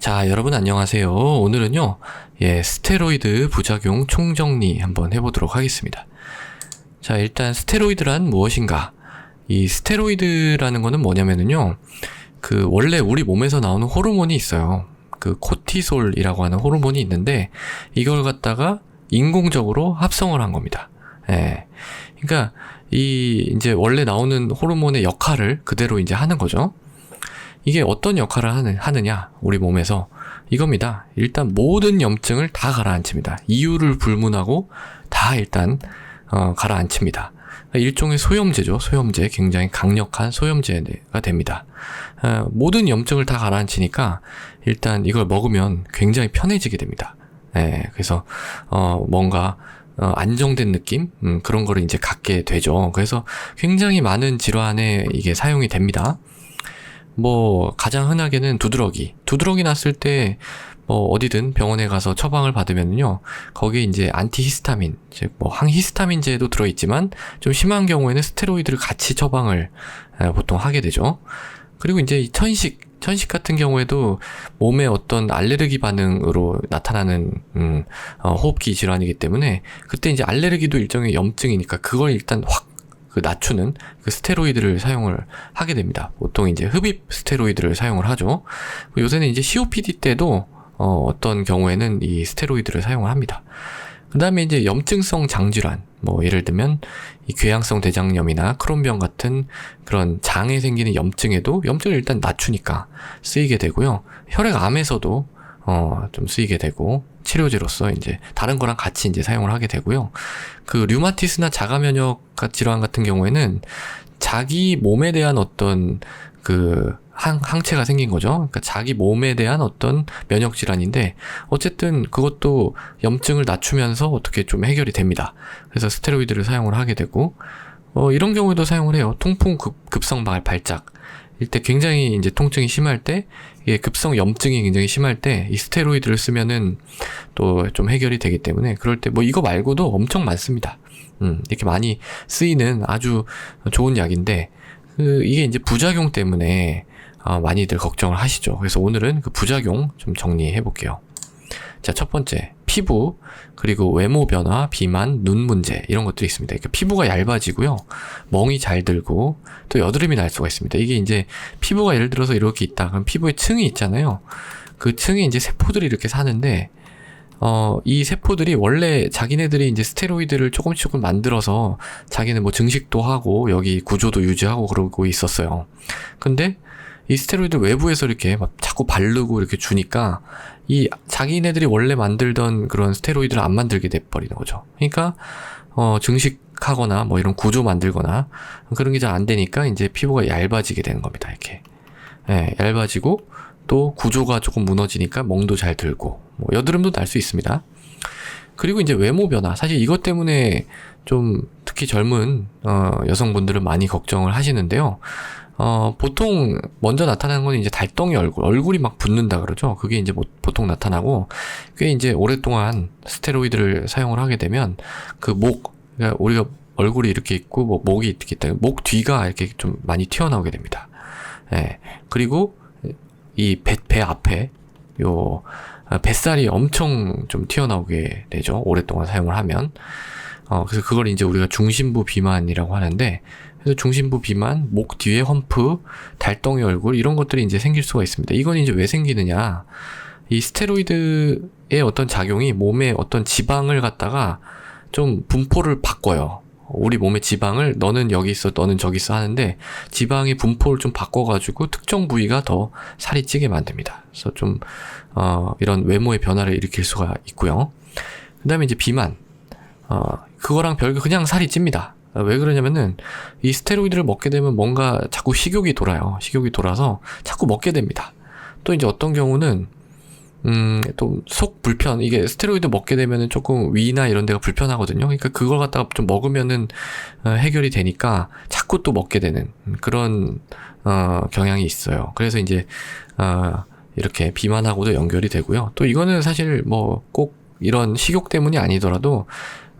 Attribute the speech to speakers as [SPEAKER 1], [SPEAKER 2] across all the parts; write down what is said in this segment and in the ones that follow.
[SPEAKER 1] 자, 여러분 안녕하세요. 오늘은요, 스테로이드 부작용 총정리 한번 해보도록 하겠습니다. 자, 일단 스테로이드란 무엇인가? 이 스테로이드라는 거는 뭐냐면은요, 원래 우리 몸에서 나오는 호르몬이 있어요. 코티솔이라고 하는 호르몬이 있는데, 이걸 갖다가 인공적으로 합성을 한 겁니다. 그러니까, 이제 원래 나오는 호르몬의 역할을 그대로 이제 하는 거죠. 이게 어떤 역할을 하느냐, 우리 몸에서. 이겁니다. 일단 모든 염증을 다 가라앉힙니다. 이유를 불문하고 다 일단, 가라앉힙니다. 일종의 소염제죠. 소염제. 굉장히 강력한 소염제가 됩니다. 모든 염증을 다 가라앉히니까 일단 이걸 먹으면 굉장히 편해지게 됩니다. 그래서, 뭔가, 안정된 느낌? 그런 거를 이제 갖게 되죠. 그래서 굉장히 많은 질환에 이게 사용이 됩니다. 가장 흔하게는 두드러기 났을 때, 어디든 병원에 가서 처방을 받으면요, 거기에 이제 안티히스타민, 즉, 항히스타민제도 들어있지만, 좀 심한 경우에는 스테로이드를 같이 처방을, 보통 하게 되죠. 그리고 이제 이 천식 같은 경우에도 몸의 어떤 알레르기 반응으로 나타나는, 호흡기 질환이기 때문에, 그때 이제 알레르기도 일종의 염증이니까, 그걸 일단 확 낮추는 스테로이드를 사용을 하게 됩니다. 보통 이제 흡입 스테로이드를 사용을 하죠. 요새는 이제 COPD 때도 어떤 경우에는 이 스테로이드를 사용을 합니다. 그 다음에 이제 염증성 장질환, 예를 들면 이 궤양성 대장염이나 크론병 같은 그런 장에 생기는 염증에도 염증을 일단 낮추니까 쓰이게 되고요. 혈액암에서도 좀 쓰이게 되고, 치료제로서 이제 다른 거랑 같이 이제 사용을 하게 되고요. 류마티스나 자가면역 질환 같은 경우에는 자기 몸에 대한 어떤 항체가 생긴 거죠. 그러니까 자기 몸에 대한 어떤 면역 질환인데, 어쨌든 그것도 염증을 낮추면서 어떻게 좀 해결이 됩니다. 그래서 스테로이드를 사용을 하게 되고, 이런 경우에도 사용을 해요. 통풍 급성 발작. 이때 굉장히 이제 통증이 심할 때, 이게 급성 염증이 굉장히 심할 때, 이 스테로이드를 쓰면은 또 좀 해결이 되기 때문에, 그럴 때 이거 말고도 엄청 많습니다. 이렇게 많이 쓰이는 아주 좋은 약인데, 이게 이제 부작용 때문에, 많이들 걱정을 하시죠. 그래서 오늘은 그 부작용 좀 정리해 볼게요. 자, 첫 번째, 피부, 그리고 외모 변화, 비만, 눈 문제, 이런 것들이 있습니다. 그러니까 피부가 얇아지고요, 멍이 잘 들고, 또 여드름이 날 수가 있습니다. 이게 이제 피부가 예를 들어서 이렇게 있다. 그럼 피부에 층이 있잖아요. 그 층에 이제 세포들이 이렇게 사는데, 이 세포들이 원래 자기네들이 이제 스테로이드를 조금 만들어서 자기는 증식도 하고, 여기 구조도 유지하고 그러고 있었어요. 근데, 이 스테로이드 외부에서 이렇게 막 자꾸 바르고 이렇게 주니까 이 자기네들이 원래 만들던 그런 스테로이드를 안 만들게 돼버리는 거죠. 그러니까 증식하거나 이런 구조 만들거나 그런 게 잘 안 되니까 이제 피부가 얇아지게 되는 겁니다. 이렇게 얇아지고 또 구조가 조금 무너지니까 멍도 잘 들고 여드름도 날 수 있습니다. 그리고 이제 외모 변화, 사실 이것 때문에 좀 특히 젊은 여성분들은 많이 걱정을 하시는데요. 보통 먼저 나타나는 건 이제 달덩이 얼굴이 막 붓는다 그러죠. 그게 이제 보통 나타나고, 꽤 이제 오랫동안 스테로이드를 사용을 하게 되면 그러니까 우리가 얼굴이 이렇게 있고 목이 이렇게 있다, 목 뒤가 이렇게 좀 많이 튀어나오게 됩니다. 그리고 이 배 앞에 뱃살이 엄청 좀 튀어나오게 되죠. 오랫동안 사용을 하면. 그래서 그걸 이제 우리가 중심부 비만이라고 하는데, 그래서 중심부 비만, 목 뒤에 험프, 달덩이 얼굴, 이런 것들이 이제 생길 수가 있습니다. 이건 이제 왜 생기느냐? 이 스테로이드의 어떤 작용이 몸의 어떤 지방을 갖다가 좀 분포를 바꿔요. 우리 몸의 지방을 너는 여기 있어, 너는 저기 있어 하는데, 지방의 분포를 좀 바꿔가지고 특정 부위가 더 살이 찌게 만듭니다. 그래서 좀, 이런 외모의 변화를 일으킬 수가 있고요. 그 다음에 이제 비만. 그거랑 별개 그냥 살이 찝니다. 왜 그러냐면은 이 스테로이드를 먹게 되면 뭔가 자꾸 식욕이 돌아요. 식욕이 돌아서 자꾸 먹게 됩니다. 또 이제 어떤 경우는 또 속 불편, 이게 스테로이드 먹게 되면은 조금 위나 이런 데가 불편하거든요. 그러니까 그걸 갖다가 좀 먹으면은 해결이 되니까 자꾸 또 먹게 되는 그런 경향이 있어요. 그래서 이제 이렇게 비만하고도 연결이 되고요. 또 이거는 사실 꼭 이런 식욕 때문이 아니더라도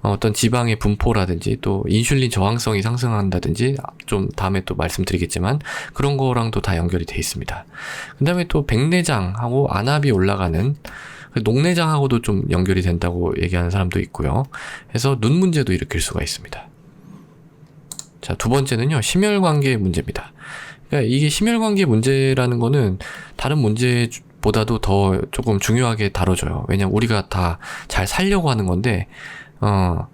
[SPEAKER 1] 어떤 지방의 분포라든지 또 인슐린 저항성이 상승한다든지 좀 다음에 또 말씀드리겠지만 그런 거랑도 다 연결이 돼 있습니다. 그 다음에 또 백내장하고 안압이 올라가는 녹내장하고도 좀 연결이 된다고 얘기하는 사람도 있고요. 그래서 눈 문제도 일으킬 수가 있습니다. 자, 두 번째는요, 심혈관계 문제입니다. 그러니까 이게 심혈관계 문제라는 거는 다른 문제보다도 더 조금 중요하게 다뤄져요. 왜냐면 우리가 다 잘 살려고 하는 건데,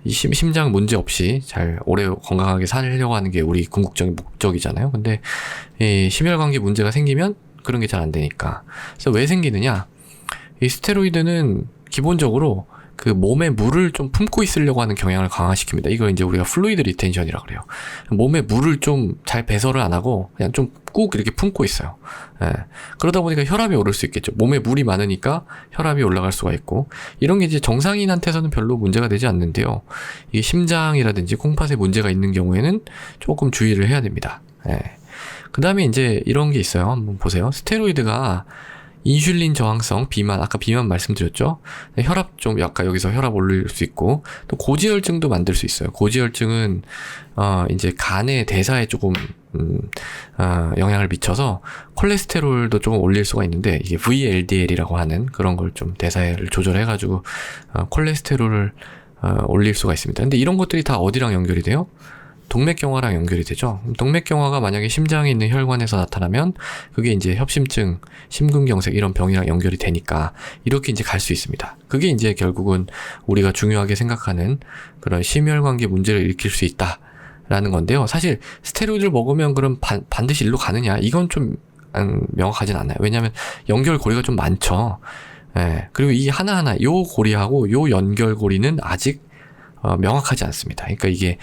[SPEAKER 1] 이 심장 문제 없이 잘 오래 건강하게 살려고 하는 게 우리 궁극적인 목적이잖아요. 근데 이 심혈관계 문제가 생기면 그런 게 잘 안 되니까. 그래서 왜 생기느냐? 이 스테로이드는 기본적으로 그 몸에 물을 좀 품고 있으려고 하는 경향을 강화시킵니다. 이걸 이제 우리가 플루이드 리텐션이라고 그래요. 몸에 물을 좀 잘 배설을 안 하고 그냥 좀 꾹 이렇게 품고 있어요. 예. 그러다 보니까 혈압이 오를 수 있겠죠. 몸에 물이 많으니까 혈압이 올라갈 수가 있고, 이런 게 이제 정상인한테서는 별로 문제가 되지 않는데요. 이게 심장이라든지 콩팥에 문제가 있는 경우에는 조금 주의를 해야 됩니다. 예. 그 다음에 이제 이런 게 있어요. 한번 보세요. 스테로이드가 인슐린 저항성, 비만, 아까 비만 말씀드렸죠? 혈압 좀, 약간 여기서 혈압 올릴 수 있고, 또 고지혈증도 만들 수 있어요. 고지혈증은, 이제 간의 대사에 조금, 영향을 미쳐서 콜레스테롤도 조금 올릴 수가 있는데, 이게 VLDL이라고 하는 그런 걸 좀 대사를 조절해가지고, 콜레스테롤을, 올릴 수가 있습니다. 근데 이런 것들이 다 어디랑 연결이 돼요? 동맥경화랑 연결이 되죠. 동맥경화가 만약에 심장에 있는 혈관에서 나타나면 그게 이제 협심증, 심근경색 이런 병이랑 연결이 되니까 이렇게 이제 갈 수 있습니다. 그게 이제 결국은 우리가 중요하게 생각하는 그런 심혈관계 문제를 일으킬 수 있다라는 건데요. 사실 스테로이드를 먹으면 그럼 반드시 일로 가느냐? 이건 좀 명확하진 않아요. 왜냐하면 연결고리가 좀 많죠. 예. 그리고 이 하나하나 요 고리하고 요 연결고리는 아직 명확하지 않습니다. 그러니까 이게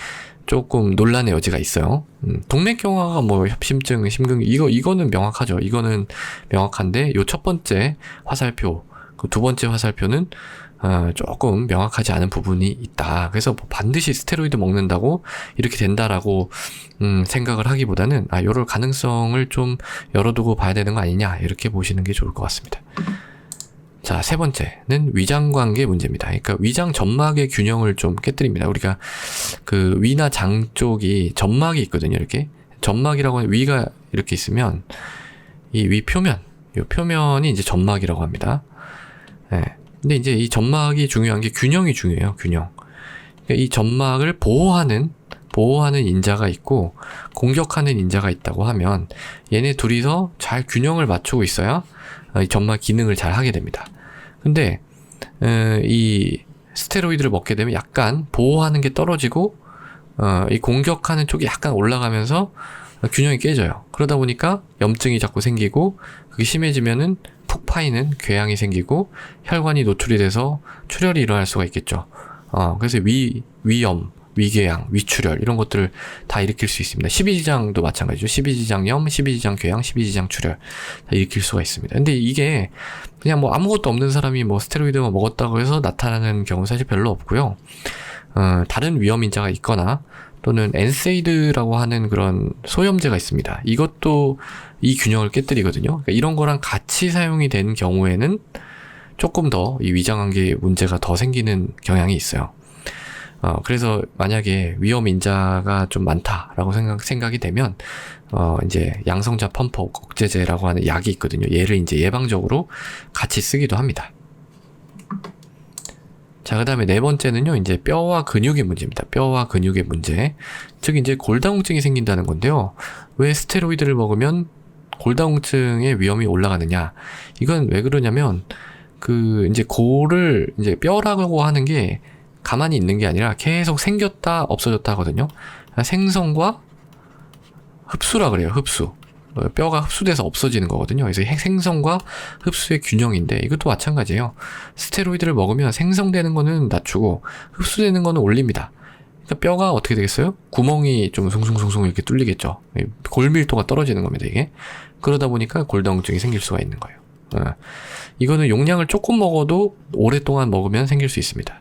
[SPEAKER 1] 조금 논란의 여지가 있어요. 동맥경화가 뭐 협심증, 심근 이거는 명확하죠. 이거는 명확한데 요 첫 번째 화살표, 그 두 번째 화살표는 조금 명확하지 않은 부분이 있다. 그래서 뭐 반드시 스테로이드 먹는다고 이렇게 된다라고 생각을 하기보다는 요럴 가능성을 좀 열어두고 봐야 되는 거 아니냐, 이렇게 보시는 게 좋을 것 같습니다. 자, 세 번째는 위장관계 문제입니다. 그러니까 위장 점막의 균형을 좀 깨뜨립니다. 우리가 그 위나 장 쪽이 점막이 있거든요. 이렇게 점막이라고 하는, 위가 이렇게 있으면 이 위 표면, 이 표면이 이제 점막이라고 합니다. 네. 근데 이제 이 점막이 중요한 게 균형이 중요해요. 균형. 그러니까 이 점막을 보호하는 인자가 있고 공격하는 인자가 있다고 하면 얘네 둘이서 잘 균형을 맞추고 있어야 이 점막 기능을 잘 하게 됩니다. 근데 이 스테로이드를 먹게 되면 약간 보호하는 게 떨어지고 이 공격하는 쪽이 약간 올라가면서 균형이 깨져요. 그러다 보니까 염증이 자꾸 생기고 그게 심해지면은 푹 파이는 궤양이 생기고 혈관이 노출이 돼서 출혈이 일어날 수가 있겠죠. 그래서 위염, 위궤양, 위출혈 이런 것들을 다 일으킬 수 있습니다. 십이지장도 마찬가지죠. 십이지장염, 십이지장 궤양, 십이지장 출혈 다 일으킬 수가 있습니다. 근데 이게 그냥 뭐 아무것도 없는 사람이 뭐 스테로이드만 먹었다고 해서 나타나는 경우는 사실 별로 없고요. 다른 위험 인자가 있거나 또는 엔세이드라고 하는 그런 소염제가 있습니다. 이것도 이 균형을 깨뜨리거든요. 그러니까 이런 거랑 같이 사용이 된 경우에는 조금 더 이 위장관계 문제가 더 생기는 경향이 있어요. 그래서 만약에 위험 인자가 좀 많다라고 생각이 되면, 이제 양성자 펌프 억제제라고 하는 약이 있거든요. 얘를 이제 예방적으로 같이 쓰기도 합니다. 자, 그 다음에 네 번째는요, 이제 뼈와 근육의 문제입니다. 뼈와 근육의 문제. 즉, 이제 골다공증이 생긴다는 건데요. 왜 스테로이드를 먹으면 골다공증의 위험이 올라가느냐. 이건 왜 그러냐면, 이제 이제 뼈라고 하는 게 가만히 있는 게 아니라 계속 생겼다 없어졌다 하거든요. 생성과 흡수라 그래요. 흡수. 뼈가 흡수돼서 없어지는 거거든요. 그래서 생성과 흡수의 균형인데 이것도 마찬가지예요. 스테로이드를 먹으면 생성되는 거는 낮추고 흡수되는 거는 올립니다. 그러니까 뼈가 어떻게 되겠어요? 구멍이 좀 숭숭숭숭 이렇게 뚫리겠죠. 골밀도가 떨어지는 겁니다, 이게. 그러다 보니까 골다공증이 생길 수가 있는 거예요. 이거는 용량을 조금 먹어도 오랫동안 먹으면 생길 수 있습니다.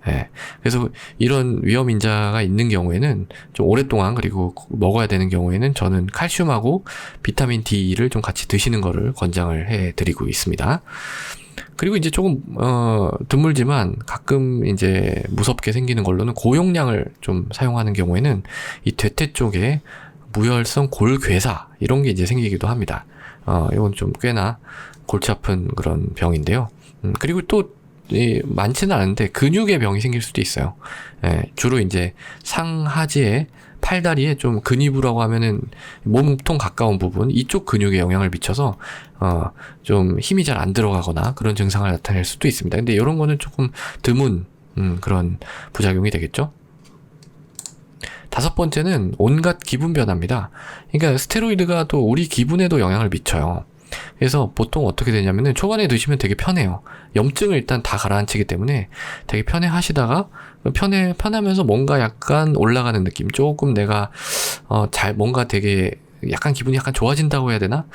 [SPEAKER 1] 예. 그래서 이런 위험 인자가 있는 경우에는 좀 오랫동안, 그리고 먹어야 되는 경우에는 저는 칼슘하고 비타민 D를 좀 같이 드시는 거를 권장을 해 드리고 있습니다. 그리고 이제 조금 드물지만 가끔 이제 무섭게 생기는 걸로는 고용량을 좀 사용하는 경우에는 이 대퇴 쪽에 무혈성 골괴사 이런 게 이제 생기기도 합니다. 이건 좀 꽤나 골치 아픈 그런 병인데요. 그리고 또 많지는 않은데 근육의 병이 생길 수도 있어요. 주로 이제 상하지에 팔다리에 좀 근위부라고 하면은 몸통 가까운 부분 이쪽 근육에 영향을 미쳐서 좀 힘이 잘 안 들어가거나 그런 증상을 나타낼 수도 있습니다. 근데 이런 거는 조금 드문 그런 부작용이 되겠죠. 다섯 번째는 온갖 기분 변화입니다. 그러니까 스테로이드가 또 우리 기분에도 영향을 미쳐요. 그래서 보통 어떻게 되냐면은 초반에 드시면 되게 편해요. 염증을 일단 다 가라앉히기 때문에 되게 편해 하시다가 편하면서 뭔가 약간 올라가는 느낌, 조금 내가 뭔가 되게 약간 기분이 약간 좋아진다고 해야 되나?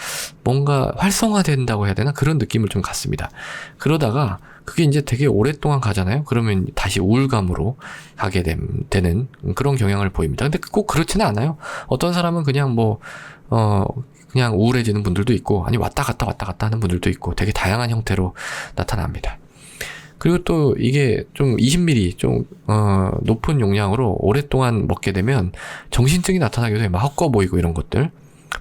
[SPEAKER 1] 뭔가 활성화된다고 해야 되나? 그런 느낌을 좀 갖습니다. 그러다가 그게 이제 되게 오랫동안 가잖아요. 그러면 다시 우울감으로 가게 되는 그런 경향을 보입니다. 근데 꼭 그렇지는 않아요. 어떤 사람은 그냥 그냥 우울해지는 분들도 있고, 아니 왔다 갔다 하는 분들도 있고, 되게 다양한 형태로 나타납니다. 그리고 또 이게 좀 20ml 좀 높은 용량으로 오랫동안 먹게 되면 정신증이 나타나기도 해요. 막 헛거 보이고 이런 것들,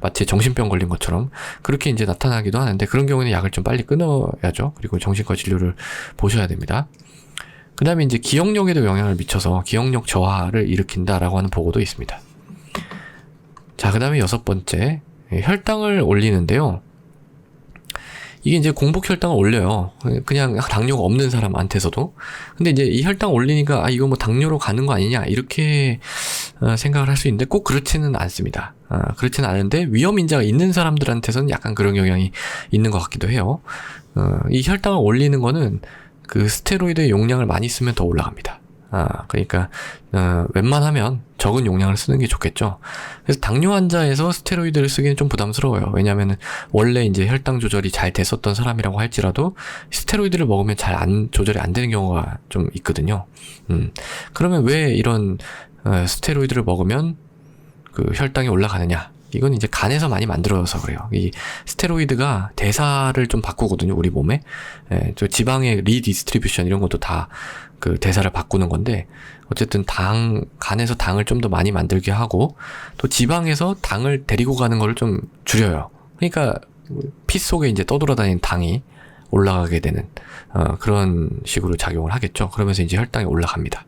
[SPEAKER 1] 마치 정신병 걸린 것처럼 그렇게 이제 나타나기도 하는데, 그런 경우에는 약을 좀 빨리 끊어야죠. 그리고 정신과 진료를 보셔야 됩니다. 그 다음에 이제 기억력에도 영향을 미쳐서 기억력 저하를 일으킨다라고 하는 보고도 있습니다. 자, 그 다음에 여섯 번째, 혈당을 올리는데요. 이게 이제 공복 혈당을 올려요. 그냥 당뇨가 없는 사람한테서도. 근데 이제 이 혈당 올리니까 이거 뭐 당뇨로 가는 거 아니냐 이렇게 생각을 할 수 있는데 꼭 그렇지는 않습니다. 그렇지는 않은데 위험 인자가 있는 사람들한테서는 약간 그런 영향이 있는 것 같기도 해요. 이 혈당을 올리는 거는 그 스테로이드의 용량을 많이 쓰면 더 올라갑니다. 그러니까 웬만하면 적은 용량을 쓰는 게 좋겠죠. 그래서 당뇨 환자에서 스테로이드를 쓰기는 좀 부담스러워요. 왜냐하면 원래 이제 혈당 조절이 잘 됐었던 사람이라고 할지라도 스테로이드를 먹으면 잘 조절이 안 되는 경우가 좀 있거든요. 그러면 왜 이런 스테로이드를 먹으면 그 혈당이 올라가느냐? 이건 이제 간에서 많이 만들어서 그래요. 이 스테로이드가 대사를 좀 바꾸거든요, 우리 몸에. 저 지방의 리디스트리뷰션 이런 것도 다 그 대사를 바꾸는 건데, 어쨌든 간에서 당을 좀 더 많이 만들게 하고, 또 지방에서 당을 데리고 가는 거를 좀 줄여요. 그러니까 피 속에 이제 떠돌아다니는 당이 올라가게 되는 그런 식으로 작용을 하겠죠. 그러면서 이제 혈당이 올라갑니다.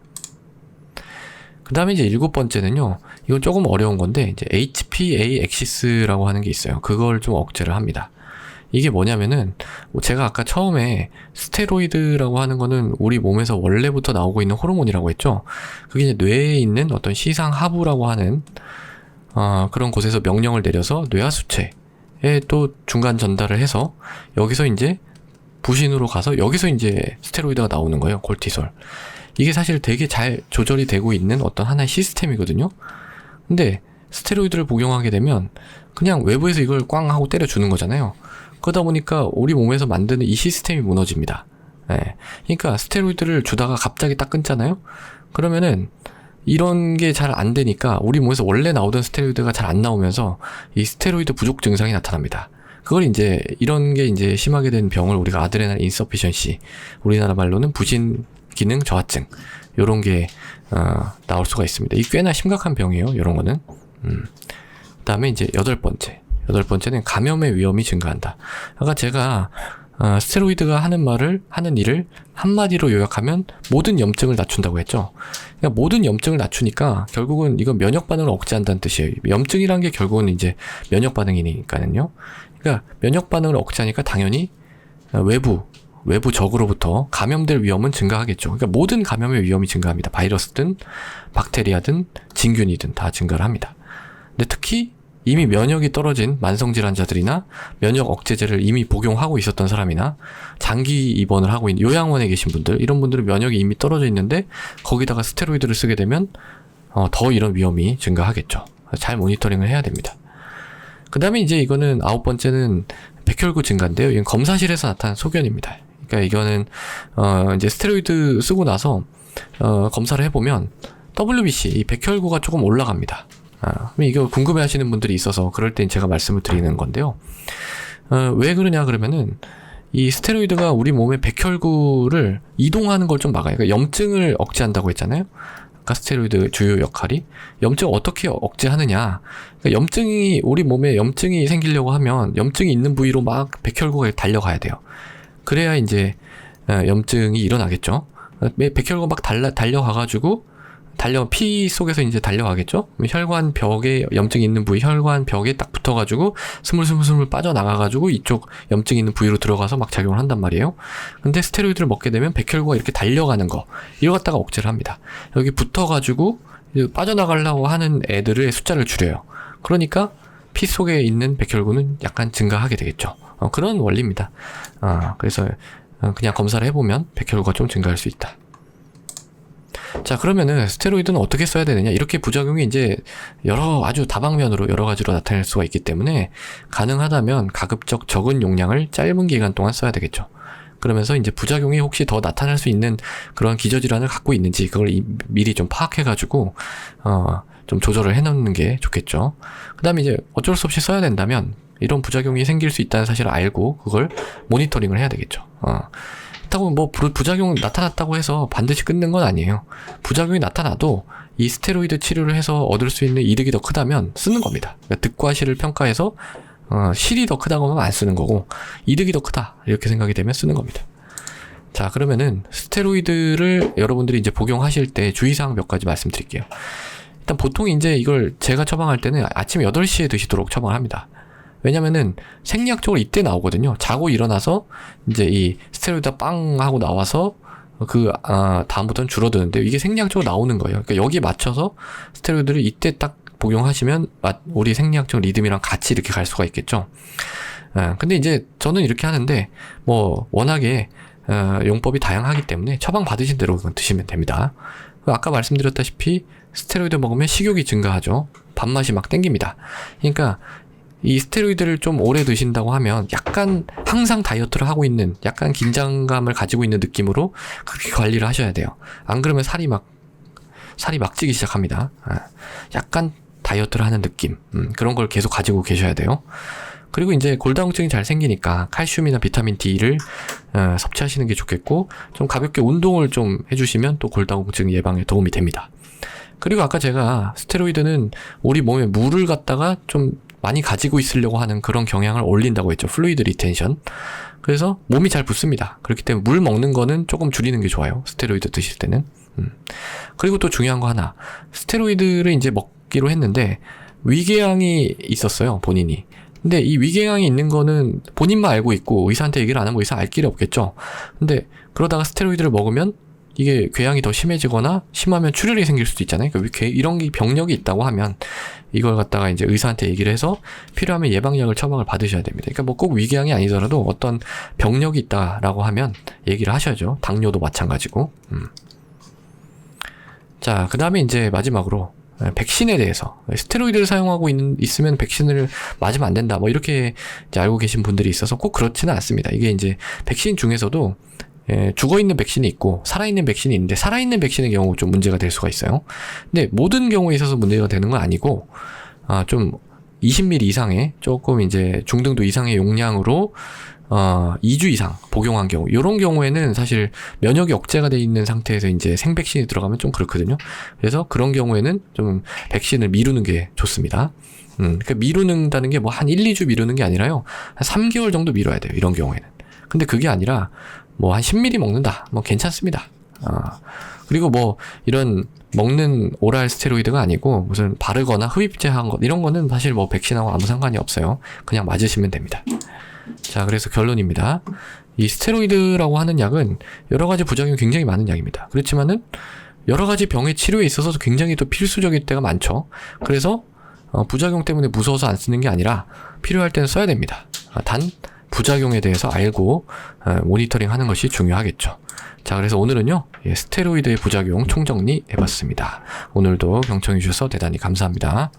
[SPEAKER 1] 그 다음에 이제 일곱 번째는요, 이건 조금 어려운 건데, 이제 HPA 엑시스라고 하는 게 있어요. 그걸 좀 억제를 합니다. 이게 뭐냐면은, 제가 아까 처음에 스테로이드라고 하는 거는 우리 몸에서 원래부터 나오고 있는 호르몬이라고 했죠. 그게 이제 뇌에 있는 어떤 시상하부라고 하는, 그런 곳에서 명령을 내려서 뇌하수체에 또 중간 전달을 해서, 여기서 이제 부신으로 가서 여기서 이제 스테로이드가 나오는 거예요. 콜티솔. 이게 사실 되게 잘 조절이 되고 있는 어떤 하나의 시스템이거든요. 근데 스테로이드를 복용하게 되면 그냥 외부에서 이걸 꽝 하고 때려주는 거잖아요. 그러다 보니까 우리 몸에서 만드는 이 시스템이 무너집니다. 그러니까 스테로이드를 주다가 갑자기 딱 끊잖아요. 그러면은 이런 게 잘 안 되니까 우리 몸에서 원래 나오던 스테로이드가 잘 안 나오면서 이 스테로이드 부족 증상이 나타납니다. 그걸 이제 이런 게 이제 심하게 된 병을 우리가 아드레날 인서피션시, 우리나라 말로는 부신 기능 저하증, 요런 게 나올 수가 있습니다. 이 꽤나 심각한 병이에요, 요런 거는. 그 다음에 이제 여덟 번째는 감염의 위험이 증가한다. 아까 제가 스테로이드가 하는 일을 한마디로 요약하면 모든 염증을 낮춘다고 했죠. 그러니까 모든 염증을 낮추니까 결국은 이건 면역 반응을 억제한다는 뜻이에요. 염증이란 게 결국은 이제 면역 반응이니까는요. 그러니까 면역 반응을 억제하니까 당연히 외부 적으로부터 감염될 위험은 증가하겠죠. 그러니까 모든 감염의 위험이 증가합니다. 바이러스든 박테리아든 진균이든 다 증가를 합니다. 근데 특히 이미 면역이 떨어진 만성질환자들이나 면역 억제제를 이미 복용하고 있었던 사람이나 장기 입원을 하고 있는 요양원에 계신 분들, 이런 분들은 면역이 이미 떨어져 있는데 거기다가 스테로이드를 쓰게 되면 더 이런 위험이 증가하겠죠. 잘 모니터링을 해야 됩니다. 그 다음에 이제 이거는 아홉 번째는 백혈구 증가인데요. 이건 검사실에서 나타난 소견입니다. 그러니까 이거는 이제 스테로이드 쓰고 나서 검사를 해보면 WBC, 이 백혈구가 조금 올라갑니다. 이거 궁금해하시는 분들이 있어서 그럴 땐 제가 말씀을 드리는 건데요. 왜 그러냐 그러면은 이 스테로이드가 우리 몸의 백혈구를 이동하는 걸 좀 막아요. 그러니까 염증을 억제한다고 했잖아요. 아까 스테로이드 주요 역할이. 염증을 어떻게 억제하느냐. 그러니까 우리 몸에 염증이 생기려고 하면 염증이 있는 부위로 막 백혈구가 달려가야 돼요. 그래야 이제 염증이 일어나겠죠. 백혈구가 막 달려가가지고 피 속에서 이제 달려가겠죠? 혈관 벽에, 염증이 있는 부위, 혈관 벽에 딱 붙어가지고, 스물스물 빠져나가가지고, 이쪽 염증이 있는 부위로 들어가서 막 작용을 한단 말이에요. 근데 스테로이드를 먹게 되면 백혈구가 이렇게 달려가는 거, 이거 갖다가 억제를 합니다. 여기 붙어가지고, 빠져나가려고 하는 애들의 숫자를 줄여요. 그러니까, 피 속에 있는 백혈구는 약간 증가하게 되겠죠. 그런 원리입니다. 그래서, 그냥 검사를 해보면 백혈구가 좀 증가할 수 있다. 자, 그러면은 스테로이드는 어떻게 써야 되느냐? 이렇게 부작용이 이제 아주 다방면으로 여러 가지로 나타날 수가 있기 때문에 가능하다면 가급적 적은 용량을 짧은 기간 동안 써야 되겠죠. 그러면서 이제 부작용이 혹시 더 나타날 수 있는 그런 기저질환을 갖고 있는지 그걸 미리 좀 파악해가지고 좀 조절을 해놓는 게 좋겠죠. 그 다음에 이제 어쩔 수 없이 써야 된다면 이런 부작용이 생길 수 있다는 사실을 알고 그걸 모니터링을 해야 되겠죠. 그렇다고 뭐 부작용 나타났다고 해서 반드시 끊는 건 아니에요. 부작용이 나타나도 이 스테로이드 치료를 해서 얻을 수 있는 이득이 더 크다면 쓰는 겁니다. 그러니까 득과 실을 평가해서 실이 더 크다고 하면 안 쓰는 거고 이득이 더 크다 이렇게 생각이 되면 쓰는 겁니다. 자, 그러면은 스테로이드를 여러분들이 이제 복용하실 때 주의사항 몇 가지 말씀드릴게요. 일단 보통 이제 이걸 제가 처방할 때는 아침 8시에 드시도록 처방을 합니다. 왜냐면은 생리학적으로 이때 나오거든요. 자고 일어나서 이제 이 스테로이드가 빵 하고 나와서 다음부터는 줄어드는데 이게 생리학적으로 나오는 거예요. 그러니까 여기에 맞춰서 스테로이드를 이때 딱 복용하시면 우리 생리학적 리듬이랑 같이 이렇게 갈 수가 있겠죠. 근데 이제 저는 이렇게 하는데 뭐 워낙에 용법이 다양하기 때문에 처방 받으신 대로 드시면 됩니다. 아까 말씀드렸다시피 스테로이드 먹으면 식욕이 증가하죠. 밥맛이 막 땡깁니다. 그러니까 이 스테로이드를 좀 오래 드신다고 하면 약간 항상 다이어트를 하고 있는 약간 긴장감을 가지고 있는 느낌으로 그렇게 관리를 하셔야 돼요. 안 그러면 살이 막 찌기 시작합니다. 약간 다이어트를 하는 느낌, 그런 걸 계속 가지고 계셔야 돼요. 그리고 이제 골다공증이 잘 생기니까 칼슘이나 비타민 D를 섭취하시는 게 좋겠고 좀 가볍게 운동을 좀 해주시면 또 골다공증 예방에 도움이 됩니다. 그리고 아까 제가 스테로이드는 우리 몸에 물을 갖다가 좀 많이 가지고 있으려고 하는 그런 경향을 올린다고 했죠. 플루이드 리텐션. 그래서 몸이 잘 붓습니다. 그렇기 때문에 물 먹는 거는 조금 줄이는 게 좋아요. 스테로이드 드실 때는. 그리고 또 중요한 거 하나. 스테로이드를 이제 먹기로 했는데 위궤양이 있었어요. 본인이. 근데 이 위궤양이 있는 거는 본인만 알고 있고 의사한테 얘기를 안 하면 의사 알 길이 없겠죠. 근데 그러다가 스테로이드를 먹으면 이게 궤양이 더 심해지거나 심하면 출혈이 생길 수도 있잖아요. 그러니까 이런 병력이 있다고 하면 이걸 갖다가 이제 의사한테 얘기를 해서 필요하면 예방약을 처방을 받으셔야 됩니다. 그러니까 뭐 꼭 위궤양이 아니더라도 어떤 병력이 있다라고 하면 얘기를 하셔야죠. 당뇨도 마찬가지고. 자, 그 다음에 이제 마지막으로 백신에 대해서 스테로이드를 사용하고 있으면 백신을 맞으면 안 된다. 뭐 이렇게 이제 알고 계신 분들이 있어서 꼭 그렇지는 않습니다. 이게 이제 백신 중에서도 죽어있는 백신이 있고 살아있는 백신이 있는데 살아있는 백신의 경우 좀 문제가 될 수가 있어요. 근데 모든 경우에 있어서 문제가 되는 건 아니고 좀 20ml 이상의 조금 이제 중등도 이상의 용량으로 2주 이상 복용한 경우 이런 경우에는 사실 면역이 억제가 돼 있는 상태에서 이제 생백신이 들어가면 좀 그렇거든요. 그래서 그런 경우에는 좀 백신을 미루는 게 좋습니다. 그러니까 미루는다는 게 뭐 한 1, 2주 미루는 게 아니라요. 한 3개월 정도 미뤄야 돼요. 이런 경우에는. 근데 그게 아니라 뭐 한 10ml 먹는다. 뭐 괜찮습니다. 그리고 뭐 이런 먹는 오랄 스테로이드가 아니고 무슨 바르거나 흡입제한 것 이런 거는 사실 뭐 백신하고 아무 상관이 없어요. 그냥 맞으시면 됩니다. 자, 그래서 결론입니다. 이 스테로이드라고 하는 약은 여러 가지 부작용이 굉장히 많은 약입니다. 그렇지만은 여러 가지 병의 치료에 있어서도 굉장히 또 필수적일 때가 많죠. 그래서 부작용 때문에 무서워서 안 쓰는 게 아니라 필요할 때는 써야 됩니다. 단 부작용에 대해서 알고 모니터링 하는 것이 중요하겠죠. 자, 그래서 오늘은요, 스테로이드의 부작용 총정리 해봤습니다. 오늘도 경청해 주셔서 대단히 감사합니다.